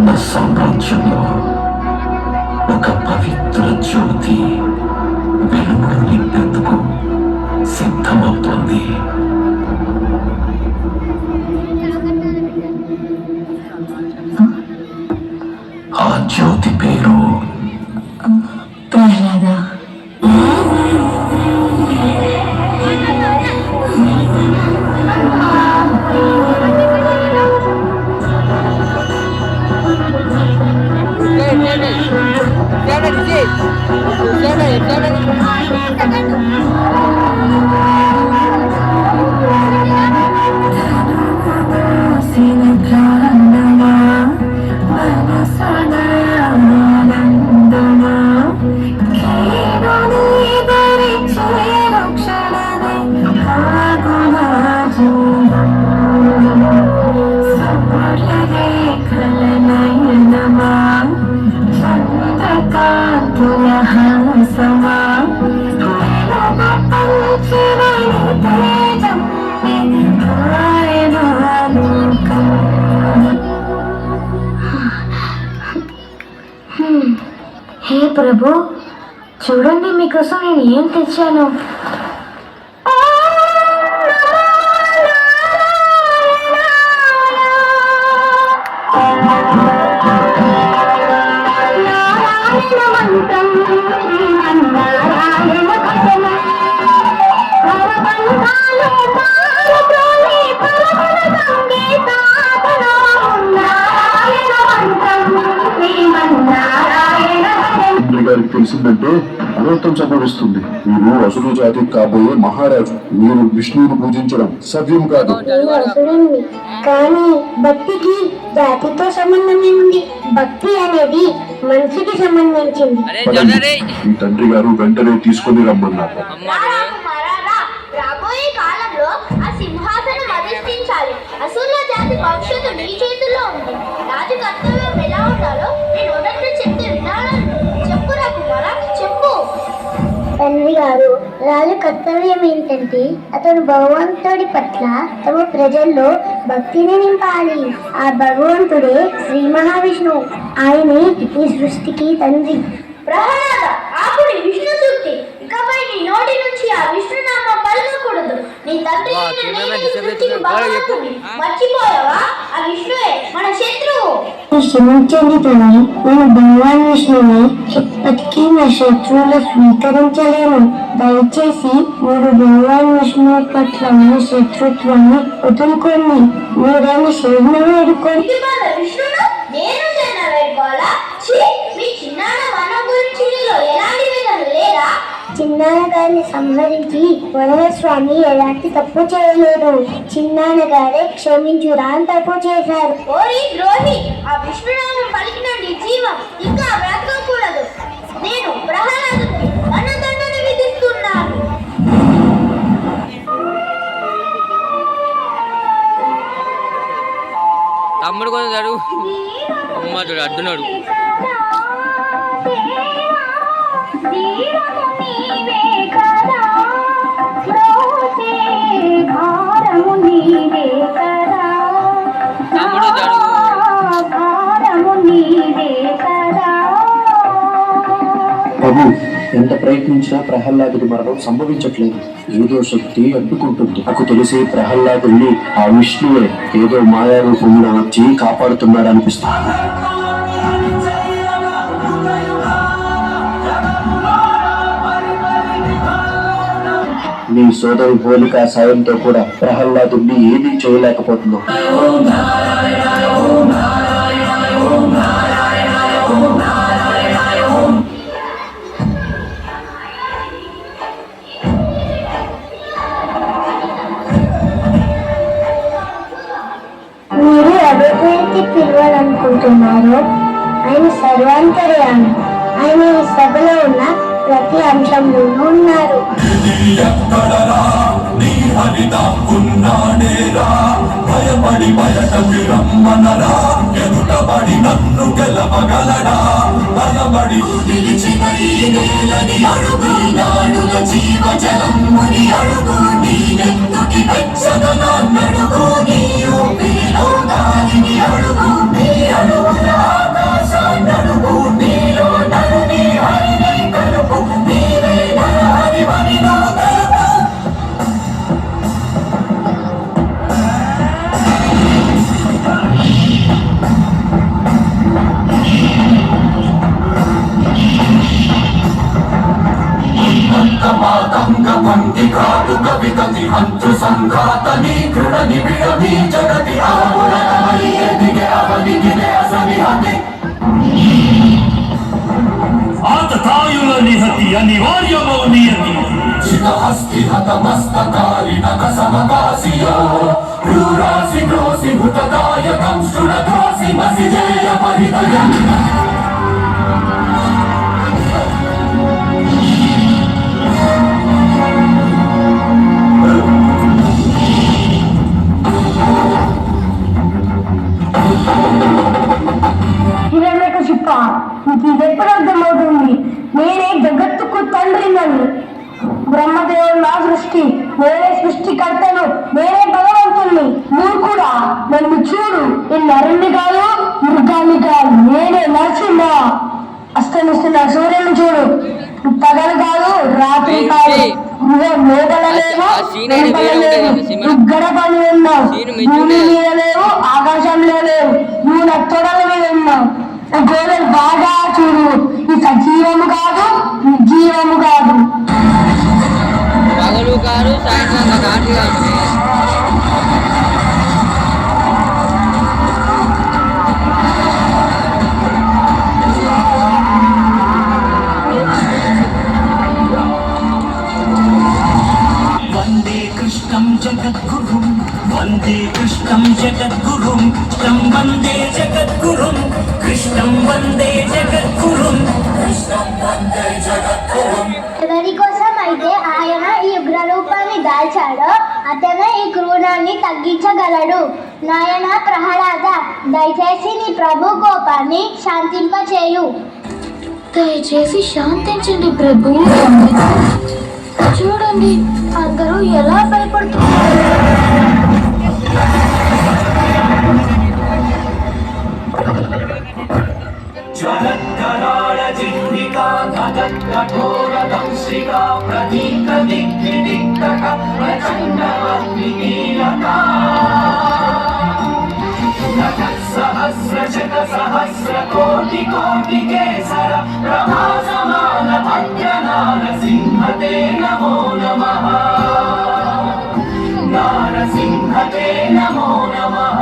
స్వర్ణ సామ్రాజ్యంలో ఒక పవిత్ర జ్యోతి వెలుగులు నింపేందుకు సిద్ధమవుతోంది. ఆ జ్యోతి పేరు ప్రహ్లాద. హే ప్రభు, చూడండి మీకోసం నేను ఏం తెచ్చాను. గారికి తెలిసిందంటే అనర్థం సంభవిస్తుంది. మీరు అసురు జాతికి కాబోయే మహారాజు. మీరు విష్ణువును పూజించడం సవ్యం కాదు. కానీ భక్తికి జాతితో సంబంధం ఉంది. భక్తి అనేది మనిషికి సంబంధించింది. మీ తండ్రి గారు వెంటనే తీసుకుని రమ్మన్నారు. రాబోయే కాలంలో ఆ సింహాసనం అధిష్ఠించాలి. అసూల జాతి భవిష్యత్తు నీ చేతుల్లో ఉంది. రాజు కర్తవ్యం ఎలా ఉండాలో నేను మొదట చెప్తే వినాలని చెప్పు రాకుమారా, చెప్పు. తండ్రి గారు, రాజు కర్తవ్యం ఏంటంటే అతను భగవంతుడి పట్ల తమ ప్రజల్లో భక్తిని నింపాలి. ఆ భగవంతుడే శ్రీ మహావిష్ణువు. ఆయనే ఈ సృష్టికి తండ్రి. ప్రహ్లాద, ఆపుడి విష్ణు సూక్తి. ఇకపై నీ నోటి నుంచి ఆ విష్ణునామం పలకకూడదు. నీ తండ్రి మర్చిపోయావా? ఆ విష్ణువే మన శత్రువు. క్షమించండి తల్లి, నేను భగవాన్ విష్ణువుని ఎప్పటికీ నా శత్రువులు స్వీకరించలేను. దయచేసి మీరు భగవాన్ విష్ణువు పట్ల ఉన్న శత్రుత్వాన్ని వదులుకోండి. మీరైనా శరణ వేడుకోండి. విష్ణును నేను శరణ వేడుకోవాలా? మీ చిన్నాన్న మన గురించి ఎలాంటి విధులు లేదా? చిన్నాన్న గారిని సంహరించి వరదస్వామి ఎలాంటి తప్పు చేయలేదు. చిన్నాన్న గారే క్షమించురా అని తప్పు చేశారు. ఓరి ద్రోహి, ఆ విష్ణునామం పలికిన నీ జీవం ఇంకా బ్రతకకూడదు. నేను ప్రహ్లాదునికి మరణదండన విధిస్తున్నాను. తమ్ముడు కొంచెం చదువు చూడు అడ్డున్నాడు. తమ్ముడు చదువు. ప్రభు, ఎంత ప్రయత్నించినా ప్రహ్లాదుడి మరణం సంభవించట్లేదు. ఏదో శక్తి అడ్డుకుంటుంది. నాకు తెలిసి ప్రహ్లాదుడిని ఆ విష్ణువే ఏదో మాయా రూపంలో వచ్చి కాపాడుతున్నాడు అనిపిస్తుంది. నీ సోదరు హోలిక సాయంతో కూడా ప్రహ్లాదుడిని ఏమీ చేయలేకపోతున్నావు. మీరు ఎవరికి పిలవాలనుకుంటున్నారో ఆయన సర్వాంతర్యామి. ఆయన ఈ సభలో ఉన్న ప్రతి అంశంలోనూ ఉన్నారు. భయపడి బయటకు రమ్మనరా, ఎదుటబడి నన్ను గెలవగలడా, బలబడి నిలిచిన ఈ నేలని అడుగు, నాడుల జీవజలముని అడుగు, నీనెందుకి వెచ్చదనాన్నడుగు, నీ ఊపిరిలో గాలిని అడుగు, నీ అడుగురా మంది కాదు కవితని హంతు సంఘాతని దృఢ నిబిడమి జగతి ఆవురమై ఎదిగే అవనిగినే అసనిహతి ఆతతాయుల నిహతి అనివార్యమౌ నియతి చితహస్తి హతమస్తకారిణ కసమకాసియో క్రూరాసి గ్రోసి భుతదాయకం శృణద్రోసి మసిజేయ పరిదయం హిరణ్యకశిప, నీకు ఇదెప్పుడు అర్థమవుతుంది? నేనే జగత్తుకు తండ్రినని. బ్రహ్మదేవుడు నా సృష్టి, నేనే సృష్టికర్తను, నేనే భగవంతుణ్ణి. మూర్ఖుడా, నన్ను చూడు. ఈ నరుణ్ణి కాదు, మృగాన్ని కాదు, నేనే నరసింహ. అస్తమిస్తున్న సూర్యుని చూడు. పగలు కాదు, రాత్రి కాదు. గడపలు ఉన్నావు, భూమి మీద లేవు, ఆకాశంలో లేవు. నువ్వు నా తొడల మీద ఉన్నావు. గోడలు బాగా చూడు. ఈ సజీవము కాదు, నిర్జీవము కాదు. పగలు కాదు, సాయంత్రం రాత్రి కాదు. వందే కృష్ణం జగద్గురుం, వందే కృష్ణం జగద్గురుం, కృష్ణం వందే జగద్గురుం, కృష్ణం వందే జగద్గురుం, కృష్ణం వందే జగద్గురుం. ఎవరి కోసం అయితే ఆయన ఈ ఉగ్రరూపాన్ని దాల్చాడో అతనే ఈ క్రూరాన్ని తగ్గించగలడు. నాయన ప్రహ్లాద, దయచేసి నీ ప్రభు కోపాన్ని శాంతింపచేయు. దయచేసి శాంతించండి ప్రభు. చూడండి, అందరూ ఎలా భయపడుతున్నారు. జ్వలత్కరాళ జిహ్వికా కఠోరదంశ్రికా ప్రతీక దిగ్విదిక్తక ప్రచండమగ్నికీలకా సహస్రశత సహస్ర కోటి కోటి కేసర ప్రభాసమాన భద్ర నారసింహతే నమో నమః, నారసింహతే నమో నమః.